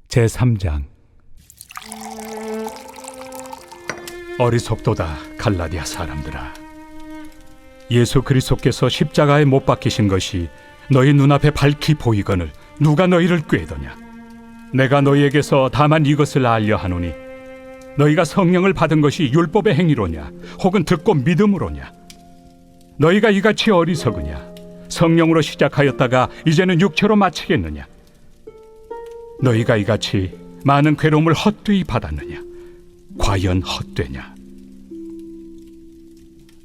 제3장. 어리석도다 갈라디아 사람들아, 예수 그리스도께서 십자가에 못 박히신 것이 너희 눈앞에 밝히 보이거늘 누가 너희를 꾀더냐? 내가 너희에게서 다만 이것을 알려 하노니 너희가 성령을 받은 것이 율법의 행위로냐 혹은 듣고 믿음으로냐? 너희가 이같이 어리석으냐? 성령으로 시작하였다가 이제는 육체로 마치겠느냐? 너희가 이같이 많은 괴로움을 헛되이 받았느냐? 과연 헛되냐?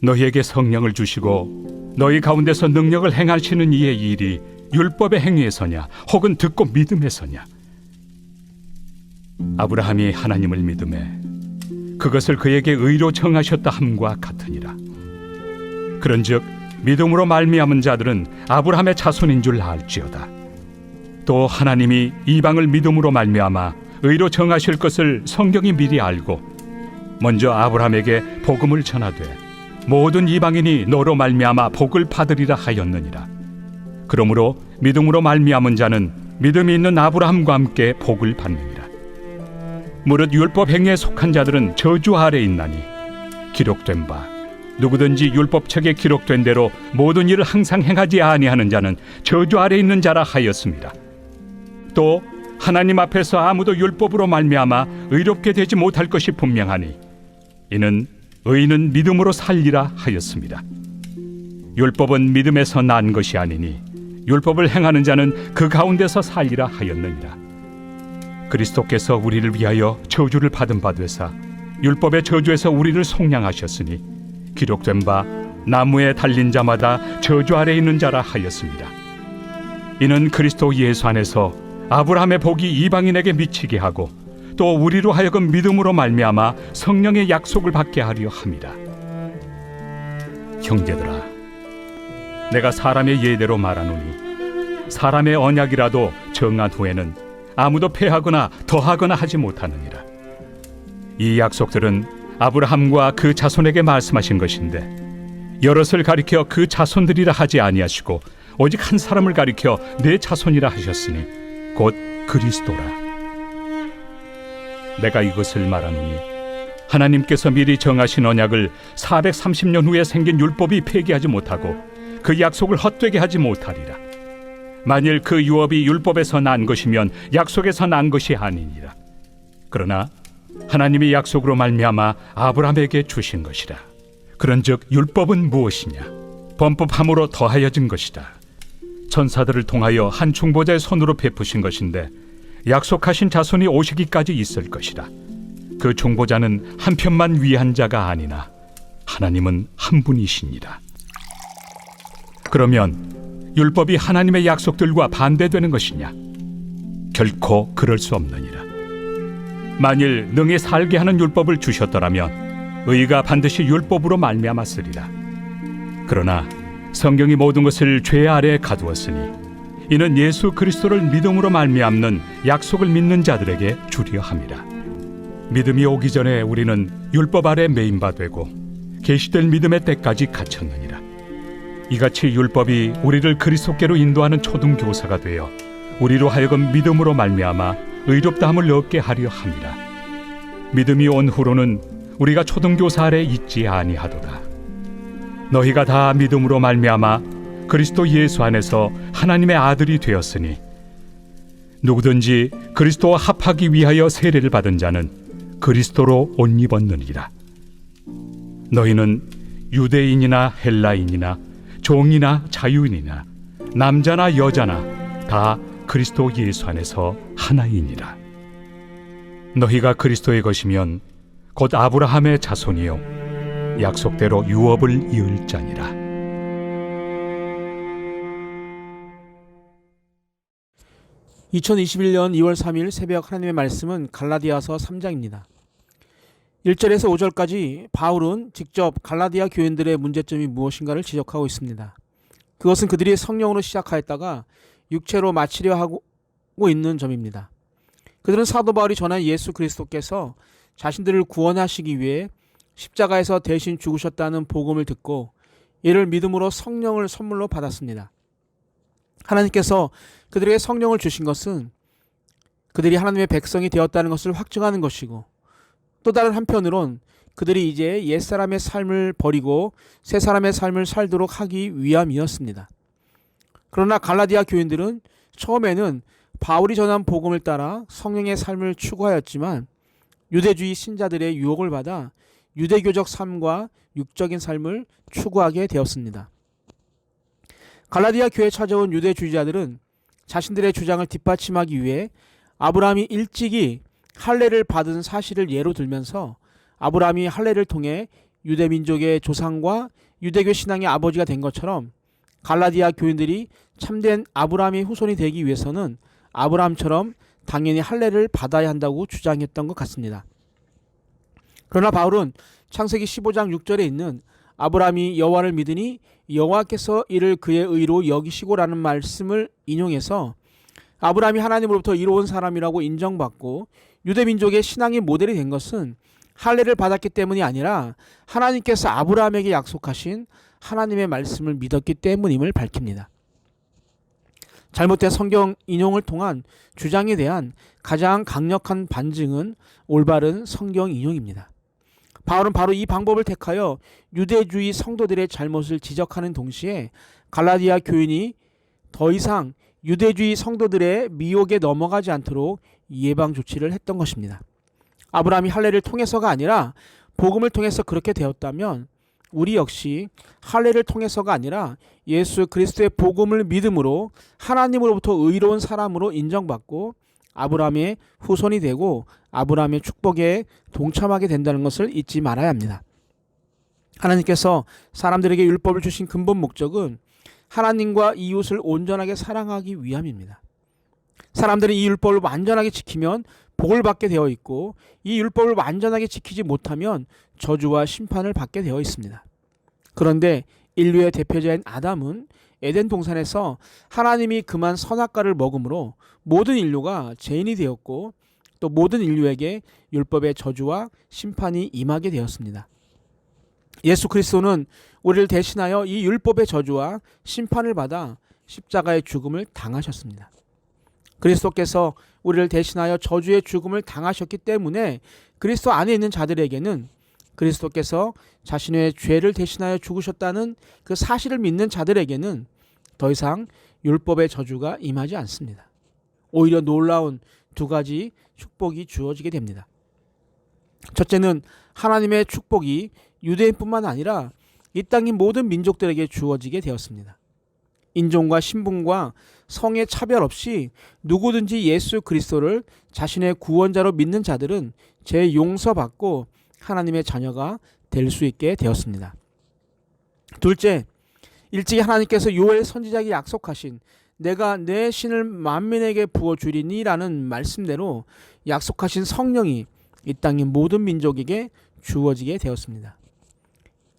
너희에게 성령을 주시고 너희 가운데서 능력을 행하시는 이의 일이 율법의 행위에서냐 혹은 듣고 믿음에서냐? 아브라함이 하나님을 믿음에 그것을 그에게 의로 정하셨다 함과 같으니라. 그런즉 믿음으로 말미암은 자들은 아브라함의 자손인 줄 알지어다. 또 하나님이 이방을 믿음으로 말미암아 의로 정하실 것을 성경이 미리 알고 먼저 아브라함에게 복음을 전하되 모든 이방인이 너로 말미암아 복을 받으리라 하였느니라. 그러므로 믿음으로 말미암은 자는 믿음이 있는 아브라함과 함께 복을 받느니라. 무릇 율법 행위에 속한 자들은 저주 아래 있나니 기록된 바 누구든지 율법책에 기록된 대로 모든 일을 항상 행하지 아니하는 자는 저주 아래 있는 자라 하였습니다. 또 하나님 앞에서 아무도 율법으로 말미암아 의롭게 되지 못할 것이 분명하니 이는 의인은 믿음으로 살리라 하였습니다. 율법은 믿음에서 난 것이 아니니 율법을 행하는 자는 그 가운데서 살리라 하였느니라. 그리스도께서 우리를 위하여 저주를 받은 바 되사 율법의 저주에서 우리를 속량하셨으니 기록된 바 나무에 달린 자마다 저주 아래 있는 자라 하였습니다. 이는 그리스도 예수 안에서 아브라함의 복이 이방인에게 미치게 하고 또 우리로 하여금 믿음으로 말미암아 성령의 약속을 받게 하려 함이라. 형제들아, 내가 사람의 예대로 말하노니 사람의 언약이라도 정한 후에는 아무도 폐하거나 더하거나 하지 못하느니라. 이 약속들은 아브라함과 그 자손에게 말씀하신 것인데 여럿을 가리켜 그 자손들이라 하지 아니하시고 오직 한 사람을 가리켜 내 자손이라 하셨으니 곧 그리스도라. 내가 이것을 말하노니 하나님께서 미리 정하신 언약을 430년 후에 생긴 율법이 폐기하지 못하고 그 약속을 헛되게 하지 못하리라. 만일 그 유업이 율법에서 난 것이면 약속에서 난 것이 아니니라. 그러나 하나님이 약속으로 말미암아 아브라함에게 주신 것이라. 그런즉 율법은 무엇이냐? 범법함으로 더하여진 것이다. 천사들을 통하여 한 중보자의 손으로 베푸신 것인데 약속하신 자손이 오시기까지 있을 것이라. 그 중보자는 한 편만 위한 자가 아니나 하나님은 한 분이시니라. 그러면 율법이 하나님의 약속들과 반대되는 것이냐? 결코 그럴 수 없느니라. 만일 능히 살게 하는 율법을 주셨더라면 의가 반드시 율법으로 말미암았으리라. 그러나 성경이 모든 것을 죄 아래에 가두었으니 이는 예수 그리스도를 믿음으로 말미암는 약속을 믿는 자들에게 주려 함이라. 믿음이 오기 전에 우리는 율법 아래 매인 바 되고 계시될 믿음의 때까지 갇혔느니라. 이같이 율법이 우리를 그리스도께로 인도하는 초등교사가 되어 우리로 하여금 믿음으로 말미암아 의롭다함을 얻게 하려 함이라. 믿음이 온 후로는 우리가 초등교사 아래 있지 아니하도다. 너희가 다 믿음으로 말미암아 그리스도 예수 안에서 하나님의 아들이 되었으니 누구든지 그리스도와 합하기 위하여 세례를 받은 자는 그리스도로 옷 입었느니라. 너희는 유대인이나 헬라인이나 종이나 자유인이나 남자나 여자나 다 그리스도 예수 안에서 하나이니라. 너희가 그리스도의 것이면 곧 아브라함의 자손이요 약속대로 유업을 이을 자니라. (2021년 2월 3일) 새벽 하나님의 말씀은 갈라디아서 3장입니다. 1절에서 5절까지 바울은 직접 갈라디아 교인들의 문제점이 무엇인가를 지적하고 있습니다. 그것은 그들이 성령으로 시작하였다가 육체로 마치려 하고 있는 점입니다. 그들은 사도 바울이 전한 예수 그리스도께서 자신들을 구원하시기 위해 십자가에서 대신 죽으셨다는 복음을 듣고 이를 믿음으로 성령을 선물로 받았습니다. 하나님께서 그들에게 성령을 주신 것은 그들이 하나님의 백성이 되었다는 것을 확증하는 것이고, 또 다른 한편으론 그들이 이제 옛사람의 삶을 버리고 새 사람의 삶을 살도록 하기 위함이었습니다. 그러나 갈라디아 교인들은 처음에는 바울이 전한 복음을 따라 성령의 삶을 추구하였지만 유대주의 신자들의 유혹을 받아 유대교적 삶과 육적인 삶을 추구하게 되었습니다. 갈라디아 교회에 찾아온 유대주의자들은 자신들의 주장을 뒷받침하기 위해 아브라함이 일찍이 할례를 받은 사실을 예로 들면서 아브라함이 할례를 통해 유대민족의 조상과 유대교 신앙의 아버지가 된 것처럼 갈라디아 교인들이 참된 아브라함의 후손이 되기 위해서는 아브라함처럼 당연히 할례를 받아야 한다고 주장했던 것 같습니다. 그러나 바울은 창세기 15장 6절에 있는 아브라함이 여호와를 믿으니 여호와께서 이를 그의 의로 여기시고라는 말씀을 인용해서 아브라함이 하나님으로부터 이로운 사람이라고 인정받고 유대민족의 신앙의 모델이 된 것은 할례를 받았기 때문이 아니라 하나님께서 아브라함에게 약속하신 하나님의 말씀을 믿었기 때문임을 밝힙니다. 잘못된 성경 인용을 통한 주장에 대한 가장 강력한 반증은 올바른 성경 인용입니다. 바울은 바로 이 방법을 택하여 유대주의 성도들의 잘못을 지적하는 동시에 갈라디아 교인이 더 이상 유대주의 성도들의 미혹에 넘어가지 않도록 예방 조치를 했던 것입니다. 아브라함이 할례를 통해서가 아니라 복음을 통해서 그렇게 되었다면 우리 역시 할례를 통해서가 아니라 예수 그리스도의 복음을 믿음으로 하나님으로부터 의로운 사람으로 인정받고 아브라함의 후손이 되고 아브라함의 축복에 동참하게 된다는 것을 잊지 말아야 합니다. 하나님께서 사람들에게 율법을 주신 근본 목적은 하나님과 이웃을 온전하게 사랑하기 위함입니다. 사람들은 이 율법을 완전하게 지키면 복을 받게 되어 있고 이 율법을 완전하게 지키지 못하면 저주와 심판을 받게 되어 있습니다. 그런데 인류의 대표자인 아담은 에덴 동산에서 하나님이 그만 선악과를 먹음으로 모든 인류가 죄인이 되었고 또 모든 인류에게 율법의 저주와 심판이 임하게 되었습니다. 예수 그리스도는 우리를 대신하여 이 율법의 저주와 심판을 받아 십자가의 죽음을 당하셨습니다. 그리스도께서 우리를 대신하여 저주의 죽음을 당하셨기 때문에 그리스도 안에 있는 자들에게는 그리스도께서 자신의 죄를 대신하여 죽으셨다는 그 사실을 믿는 자들에게는 더 이상 율법의 저주가 임하지 않습니다. 오히려 놀라운 두 가지 축복이 주어지게 됩니다. 첫째는 하나님의 축복이 유대인뿐만 아니라 이 땅의 모든 민족들에게 주어지게 되었습니다. 인종과 신분과 성의 차별 없이 누구든지 예수 그리스도를 자신의 구원자로 믿는 자들은 죄 용서받고 하나님의 자녀가 될 수 있게 되었습니다. 둘째, 일찍이 하나님께서 요엘 선지자에게 약속하신 내가 내 신을 만민에게 부어주리니 라는 말씀대로 약속하신 성령이 이 땅의 모든 민족에게 주어지게 되었습니다.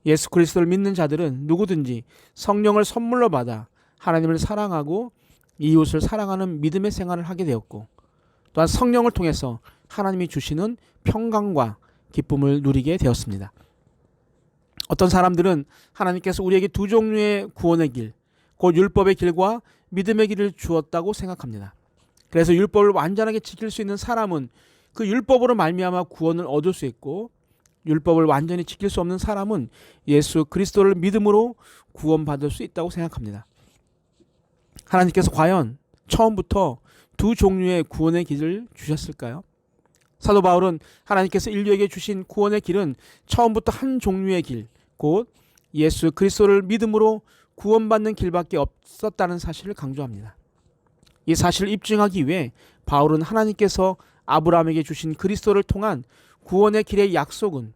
예수 그리스도를 믿는 자들은 누구든지 성령을 선물로 받아 하나님을 사랑하고 이웃을 사랑하는 믿음의 생활을 하게 되었고 또한 성령을 통해서 하나님이 주시는 평강과 기쁨을 누리게 되었습니다. 어떤 사람들은 하나님께서 우리에게 두 종류의 구원의 길, 곧 율법의 길과 믿음의 길을 주었다고 생각합니다. 그래서 율법을 완전하게 지킬 수 있는 사람은 그 율법으로 말미암아 구원을 얻을 수 있고 율법을 완전히 지킬 수 없는 사람은 예수 그리스도를 믿음으로 구원받을 수 있다고 생각합니다. 하나님께서 과연 처음부터 두 종류의 구원의 길을 주셨을까요? 사도 바울은 하나님께서 인류에게 주신 구원의 길은 처음부터 한 종류의 길, 곧 예수 그리스도를 믿음으로 구원받는 길밖에 없었다는 사실을 강조합니다. 이 사실을 입증하기 위해 바울은 하나님께서 아브라함에게 주신 그리스도를 통한 구원의 길의 약속은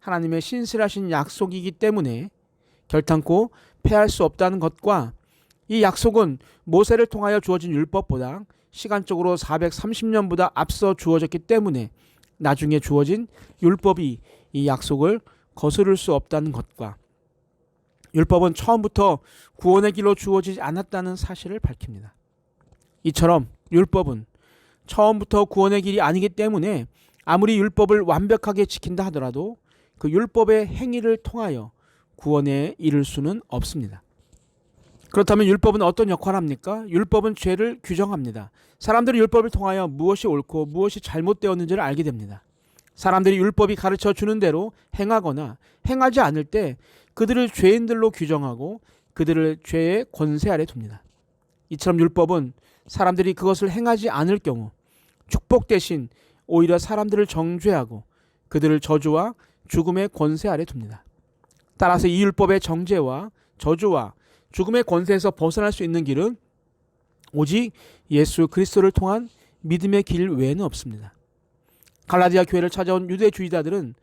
하나님의 신실하신 약속이기 때문에 결탄코 패할 수 없다는 것과 이 약속은 모세를 통하여 주어진 율법보다 시간적으로 430년보다 앞서 주어졌기 때문에 나중에 주어진 율법이 이 약속을 거스를 수 없다는 것과 율법은 처음부터 구원의 길로 주어지지 않았다는 사실을 밝힙니다. 이처럼 율법은 처음부터 구원의 길이 아니기 때문에 아무리 율법을 완벽하게 지킨다 하더라도 그 율법의 행위를 통하여 구원에 이를 수는 없습니다. 그렇다면 율법은 어떤 역할을 합니까? 율법은 죄를 규정합니다. 사람들이 율법을 통하여 무엇이 옳고 무엇이 잘못되었는지를 알게 됩니다. 사람들이 율법이 가르쳐 주는 대로 행하거나 행하지 않을 때 그들을 죄인들로 규정하고 그들을 죄의 권세 아래 둡니다. 이처럼 율법은 사람들이 그것을 행하지 않을 경우 축복 대신 오히려 사람들을 정죄하고 그들을 저주와 죽음의 권세 아래 둡니다. 따라서 이 율법의 정죄와 저주와 죽음의 권세에서 벗어날 수 있는 길은 오직 예수 그리스도를 통한 믿음의 길 외에는 없습니다. 갈라디아 교회를 찾아온 유대주의자들은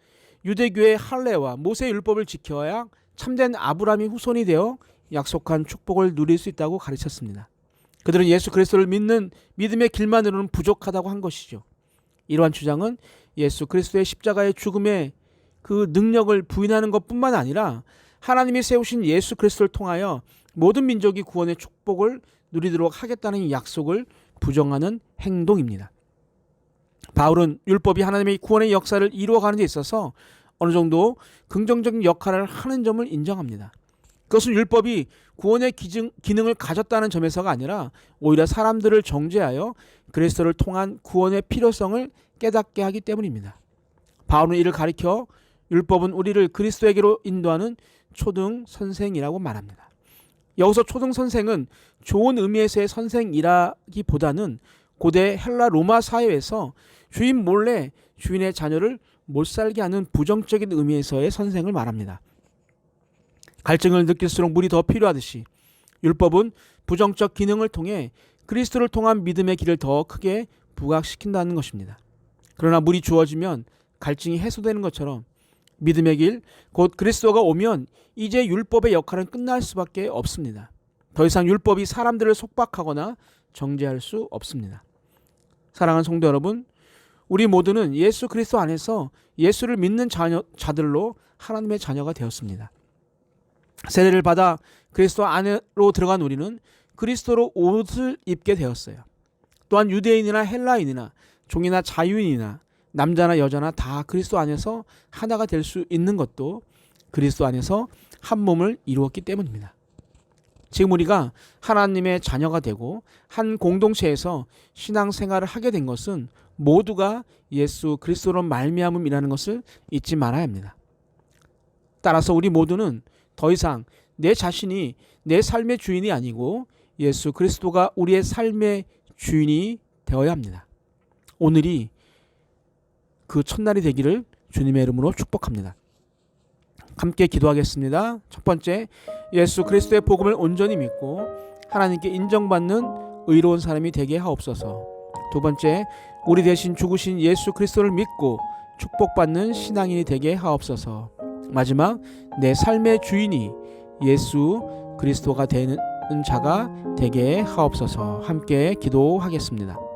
유대교의 할례와 모세의 율법을 지켜야 참된 아브라함의 후손이 되어 약속한 축복을 누릴 수 있다고 가르쳤습니다. 그들은 예수 그리스도를 믿는 믿음의 길만으로는 부족하다고 한 것이죠. 이러한 주장은 예수 그리스도의 십자가의 죽음의 그 능력을 부인하는 것뿐만 아니라 하나님이 세우신 예수 그리스도를 통하여 모든 민족이 구원의 축복을 누리도록 하겠다는 약속을 부정하는 행동입니다. 바울은 율법이 하나님의 구원의 역사를 이루어가는 데 있어서 어느 정도 긍정적인 역할을 하는 점을 인정합니다. 그것은 율법이 구원의 기능을 가졌다는 점에서가 아니라 오히려 사람들을 정죄하여 그리스도를 통한 구원의 필요성을 깨닫게 하기 때문입니다. 바울은 이를 가리켜 율법은 우리를 그리스도에게로 인도하는 초등 선생이라고 말합니다. 여기서 초등 선생은 좋은 의미에서의 선생이라기보다는 고대 헬라 로마 사회에서 주인 몰래 주인의 자녀를 못 살게 하는 부정적인 의미에서의 선생을 말합니다. 갈증을 느낄수록 물이 더 필요하듯이 율법은 부정적 기능을 통해 그리스도를 통한 믿음의 길을 더 크게 부각시킨다는 것입니다. 그러나 물이 주어지면 갈증이 해소되는 것처럼 믿음의 길, 곧 그리스도가 오면 이제 율법의 역할은 끝날 수밖에 없습니다. 더 이상 율법이 사람들을 속박하거나 정죄할 수 없습니다. 사랑하는 성도 여러분, 우리 모두는 예수 그리스도 안에서 예수를 믿는 자들로 하나님의 자녀가 되었습니다. 세례를 받아 그리스도 안으로 들어간 우리는 그리스도로 옷을 입게 되었어요. 또한 유대인이나 헬라인이나 종이나 자유인이나 남자나 여자나 다 그리스도 안에서 하나가 될 수 있는 것도 그리스도 안에서 한 몸을 이루었기 때문입니다. 지금 우리가 하나님의 자녀가 되고 한 공동체에서 신앙생활을 하게 된 것은 모두가 예수 그리스도로 말미암음이라는 것을 잊지 말아야 합니다. 따라서 우리 모두는 더 이상 내 자신이 내 삶의 주인이 아니고 예수 그리스도가 우리의 삶의 주인이 되어야 합니다. 오늘이 그 첫날이 되기를 주님의 이름으로 축복합니다. 함께 기도하겠습니다. 첫 번째, 예수 그리스도의 복음을 온전히 믿고 하나님께 인정받는 의로운 사람이 되게 하옵소서. 두 번째, 우리 대신 죽으신 예수 그리스도를 믿고 축복받는 신앙인이 되게 하옵소서. 마지막, 내 삶의 주인이 예수 그리스도가 되는 자가 되게 하옵소서. 함께 기도하겠습니다.